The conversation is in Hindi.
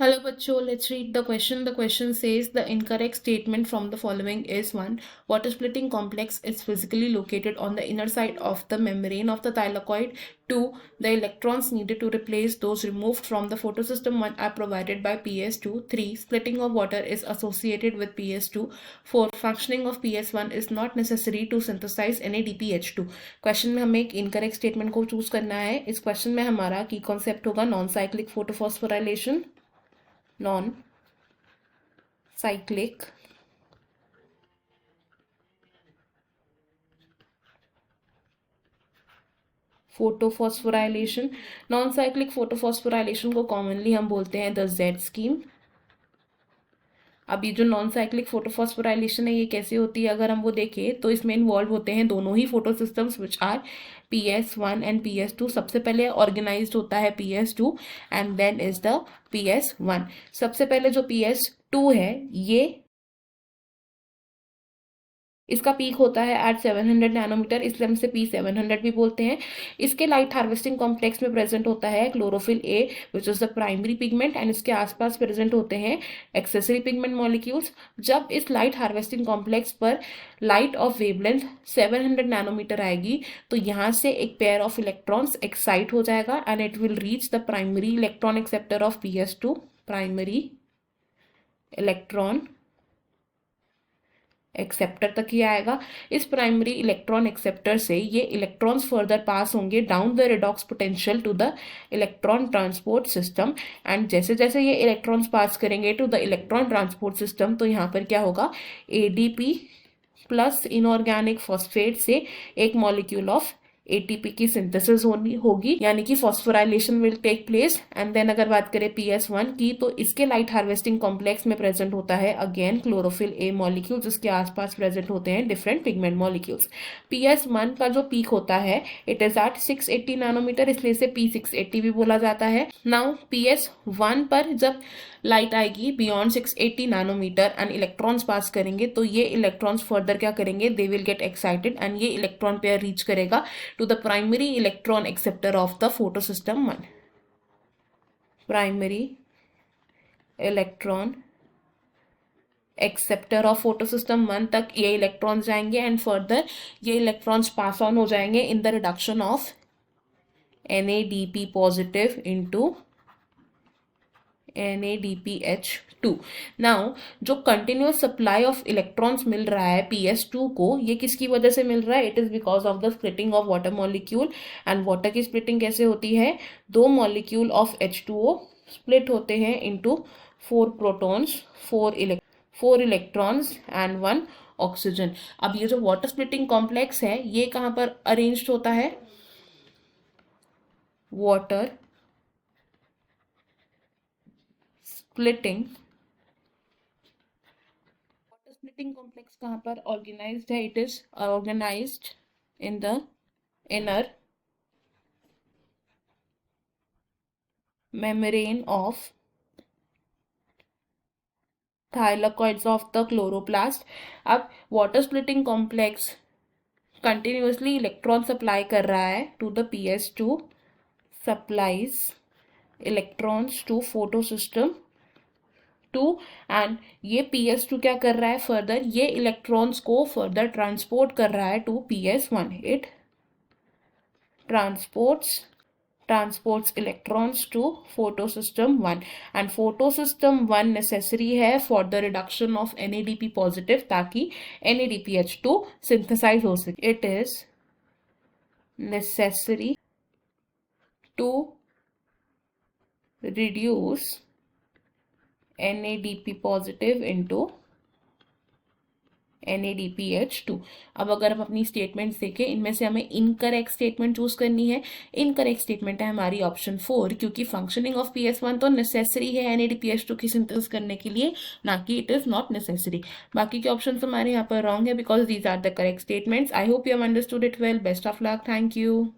Hello बच्चों, let's read the question. The question says the incorrect statement from the following is: 1. Water splitting complex is physically located on the inner side of the membrane of the thylakoid. 2. The electrons needed to replace those removed from the photosystem 1 are provided by PS2. 3. Splitting of water is associated with PS2. 4. Functioning of PS1 is not necessary to synthesize NADPH2. Question में हमें एक इनकरेक्ट स्टेटमेंट को चूज करना है. इस क्वेश्चन में हमारा की कॉन्सेप्ट होगा non cyclic photophosphorylation. Non cyclic photophosphorylation. Non cyclic photophosphorylation को कॉमनली हम बोलते हैं द जेड स्कीम. अब ये जो नॉन साइक्लिक फोटोफॉस्फोराइलेशन है ये कैसे होती है, अगर हम वो देखें तो इसमें इन्वॉल्व होते हैं दोनों ही photo systems which are PS1 and PS2. सबसे पहले ऑर्गेनाइज्ड होता है PS2 and then is the PS1. सबसे पहले जो PS2 है ये इसका पीक होता है एट 700 नैनोमीटर, इसलिए हम इसे P700 भी बोलते हैं. इसके लाइट हार्वेस्टिंग कॉम्प्लेक्स में प्रेजेंट होता है chlorophyll A which is the primary pigment and इसके आसपास प्रेजेंट होते हैं एक्सेसरी पिगमेंट मॉलिक्यूल्स. जब इस लाइट हार्वेस्टिंग कॉम्प्लेक्स पर लाइट ऑफ वेवलेंथ 700 नैनोमीटर आएगी तो यहाँ से एक पेयर ऑफ इलेक्ट्रॉन्स एक्साइट हो जाएगा and it will reach the primary electron acceptor of PS2. Primary electron acceptor तक ही आएगा. इस प्राइमरी इलेक्ट्रॉन एक्सेप्टर से ये इलेक्ट्रॉन्स फर्दर पास होंगे down the redox potential to the electron transport system. And जैसे जैसे ये इलेक्ट्रॉन्स पास करेंगे to the electron transport system तो यहाँ पर क्या होगा, ADP प्लस इनऑर्गेनिक फॉस्फेट से एक मॉलिक्यूल ऑफ ATP की सिंथेसिस होगी यानी कि phosphorylation will take place. And then अगर बात करें PS1 की तो इसके लाइट हार्वेस्टिंग कॉम्प्लेक्स में प्रेजेंट होता है अगेन क्लोरोफिल ए मॉलिक्यूल जिसके आसपास प्रेजेंट होते हैं डिफरेंट पिगमेंट मॉलिक्यूल्स. PS1 का जो पीक होता है इट इज एट 680 नैनोमीटर, इसलिए इसे P680 भी बोला जाता है. नाउ PS1 पर जब लाइट आएगी beyond 680 nanometre and electrons pass करेंगे तो ये इलेक्ट्रॉन्स फर्दर क्या करेंगे, they will get excited and ये इलेक्ट्रॉन पेयर रीच करेगा to the primary electron acceptor of the photosystem 1. Primary electron acceptor of photosystem 1 तक ये इलेक्ट्रॉन्स जाएंगे एंड फर्दर ये इलेक्ट्रॉन्स पास ऑन हो जाएंगे in the reduction of NADP positive into NADPH2. Now जो कंटिन्यूस सप्लाई ऑफ इलेक्ट्रॉन्स मिल रहा है PS2 को, ये किसकी वजह से मिल रहा है, it is because of the splitting of water molecule. And water की स्प्लिटिंग कैसे होती है, दो मॉलिक्यूल ऑफ H2O स्प्लिट होते हैं into 4 protons, 4 electrons and 1 oxygen. अब ये जो वाटर स्प्लिटिंग कॉम्प्लेक्स है ये कहाँ पर अरेंज्ड होता है, वाटर स्प्लिटिंग कॉम्प्लेक्स कहाँ पर ऑर्गेनाइज्ड है, it is organized in the inner membrane of thylakoids of the chloroplast. अब water splitting complex continuously electron supply कर रहा है to the PS2, supplies electrons to photosystem 2 and ये PS2 क्या कर रहा है, फर्दर ये इलेक्ट्रॉन्स को फर्दर ट्रांसपोर्ट कर रहा है to PS1. It transports electrons to photosystem 1 and photosystem 1 necessary है for the reduction of NADP positive ताकि NADPH2 synthesize हो सके. It is necessary to reduce NADP positive into NADPH2. अब अगर हम अपनी स्टेटमेंट देखें इनमें से हमें इनकरेक्ट स्टेटमेंट चूज करनी है. इनकरेक्ट स्टेटमेंट है हमारी ऑप्शन 4 क्योंकि फंक्शनिंग ऑफ PS1 तो नेसेसरी है NADPH2 की सिंथेसिस करने के लिए, ना कि इट इज नॉट नेसेसरी. बाकी के ऑप्शन हमारे यहाँ पर रॉन्ग है because these are the correct statements. I hope you have understood it well. Best of luck. Thank you.